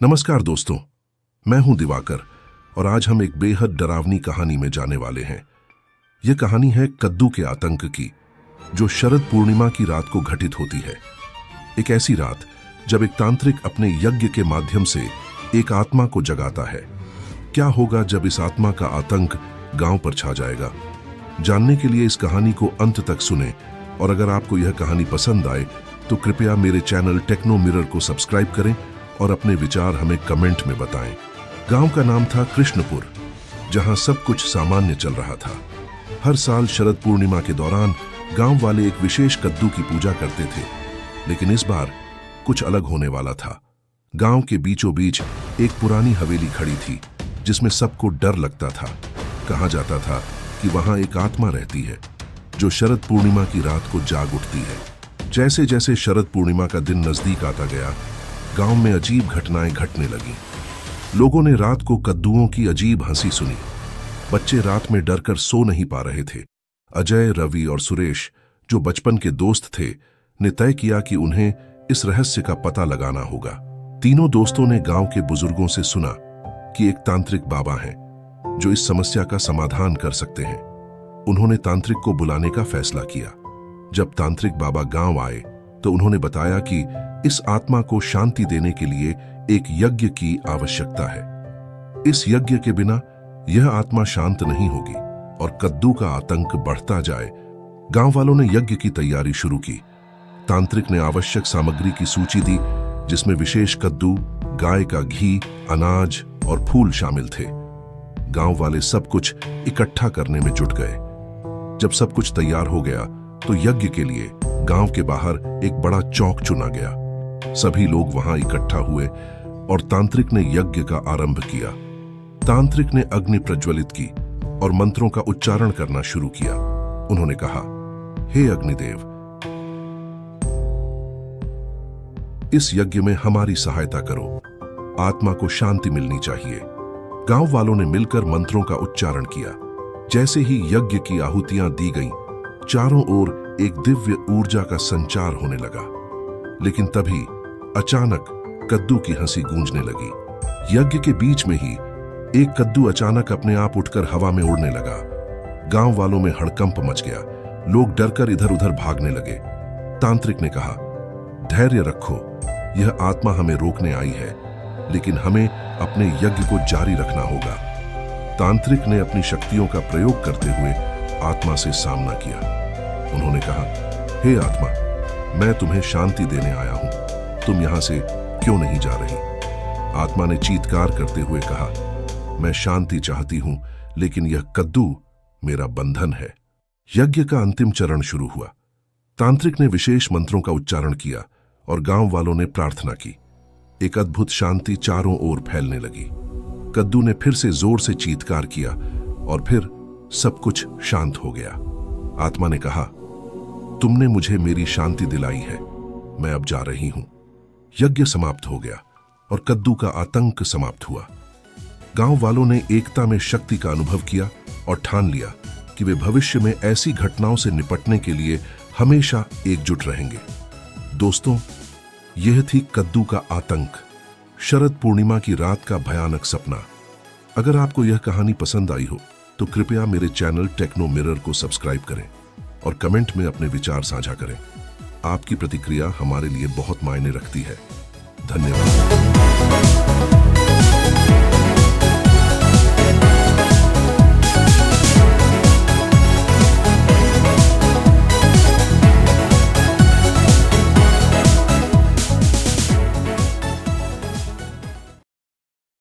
नमस्कार दोस्तों, मैं हूं दिवाकर और आज हम एक बेहद डरावनी कहानी में जाने वाले हैं। यह कहानी है कद्दू के आतंक की, जो शरद पूर्णिमा की रात को घटित होती है। एक ऐसी रात जब एक तांत्रिक अपने यज्ञ के माध्यम से एक आत्मा को जगाता है। क्या होगा जब इस आत्मा का आतंक गांव पर छा जाएगा? जानने के लिए इस कहानी को अंत तक सुने और अगर आपको यह कहानी पसंद आए तो कृपया मेरे चैनल टेक्नो मिरर को सब्सक्राइब करें और अपने विचार हमें कमेंट में बताएं। गांव का नाम था कृष्णपुर, जहां सब कुछ सामान्य चल रहा था। हर साल शरद पूर्णिमा के दौरान गांव वाले एक विशेष कद्दू की पूजा करते थे, लेकिन इस बार कुछ अलग होने वाला था। गांव के बीचों बीच एक पुरानी हवेली खड़ी थी, जिसमें सबको डर लगता था। कहा जाता था कि वहां एक आत्मा रहती है जो शरद पूर्णिमा की रात को जाग उठती है। जैसे जैसे शरद पूर्णिमा का दिन नजदीक आता गया, गांव में अजीब घटनाएं घटने लगीं। लोगों ने रात को कद्दुओं की अजीब हंसी सुनी। बच्चे रात में डरकर सो नहीं पा रहे थे। अजय, रवि और सुरेश, जो बचपन के दोस्त थे, ने तय किया कि उन्हें इस रहस्य का पता लगाना होगा। तीनों दोस्तों ने गांव के बुजुर्गों से सुना कि एक तांत्रिक बाबा हैं जो इस समस्या का समाधान कर सकते हैं। उन्होंने तांत्रिक को बुलाने का फैसला किया। जब तांत्रिक बाबा गांव आए तो उन्होंने बताया कि इस आत्मा को शांति देने के लिए एक यज्ञ की आवश्यकता है। इस यज्ञ के बिना यह आत्मा शांत नहीं होगी और कद्दू का आतंक बढ़ता जाए। गांव वालों ने यज्ञ की तैयारी शुरू की। तांत्रिक ने आवश्यक सामग्री की सूची दी, जिसमें विशेष कद्दू, गाय का घी, अनाज और फूल शामिल थे। गांव वाले सब कुछ इकट्ठा करने में जुट गए। जब सब कुछ तैयार हो गया तो यज्ञ के लिए गांव के बाहर एक बड़ा चौक चुना गया। सभी लोग वहां इकट्ठा हुए और तांत्रिक ने यज्ञ का आरंभ किया। तांत्रिक ने अग्नि प्रज्वलित की और मंत्रों का उच्चारण करना शुरू किया। उन्होंने कहा, हे अग्निदेव, इस यज्ञ में हमारी सहायता करो। आत्मा को शांति मिलनी चाहिए। गांव वालों ने मिलकर मंत्रों का उच्चारण किया। जैसे ही यज्ञ की आहुतियां दी गईं, चारों ओर एक दिव्य ऊर्जा का संचार होने लगा। लेकिन तभी अचानक कद्दू की हंसी गूंजने लगी। यज्ञ के बीच में ही एक कद्दू अचानक अपने आप उठकर हवा में उड़ने लगा। गांव वालों में हड़कंप मच गया। लोग डरकर इधर उधर भागने लगे। तांत्रिक ने कहा, धैर्य रखो, यह आत्मा हमें रोकने आई है, लेकिन हमें अपने यज्ञ को जारी रखना होगा। तांत्रिक ने अपनी शक्तियों का प्रयोग करते हुए आत्मा से सामना किया। उन्होंने कहा, हे आत्मा, मैं तुम्हें शांति देने आया हूं, तुम यहां से क्यों नहीं जा रही? आत्मा ने चीत्कार करते हुए कहा, मैं शांति चाहती हूं, लेकिन यह कद्दू मेरा बंधन है। यज्ञ का अंतिम चरण शुरू हुआ। तांत्रिक ने विशेष मंत्रों का उच्चारण किया और गांव वालों ने प्रार्थना की। एक अद्भुत शांति चारों ओर फैलने लगी। कद्दू ने फिर से जोर से चीत्कार किया और फिर सब कुछ शांत हो गया। आत्मा ने कहा, तुमने मुझे मेरी शांति दिलाई है, मैं अब जा रही हूं। यज्ञ समाप्त हो गया और कद्दू का आतंक समाप्त हुआ। गांव वालों ने एकता में शक्ति का अनुभव किया और ठान लिया कि वे भविष्य में ऐसी घटनाओं से निपटने के लिए हमेशा एकजुट रहेंगे। दोस्तों, यह थी कद्दू का आतंक, शरद पूर्णिमा की रात का भयानक सपना। अगर आपको यह कहानी पसंद आई हो तो कृपया मेरे चैनल टेक्नो मिरर को सब्सक्राइब करें और कमेंट में अपने विचार साझा करें। आपकी प्रतिक्रिया हमारे लिए बहुत मायने रखती है। धन्यवाद।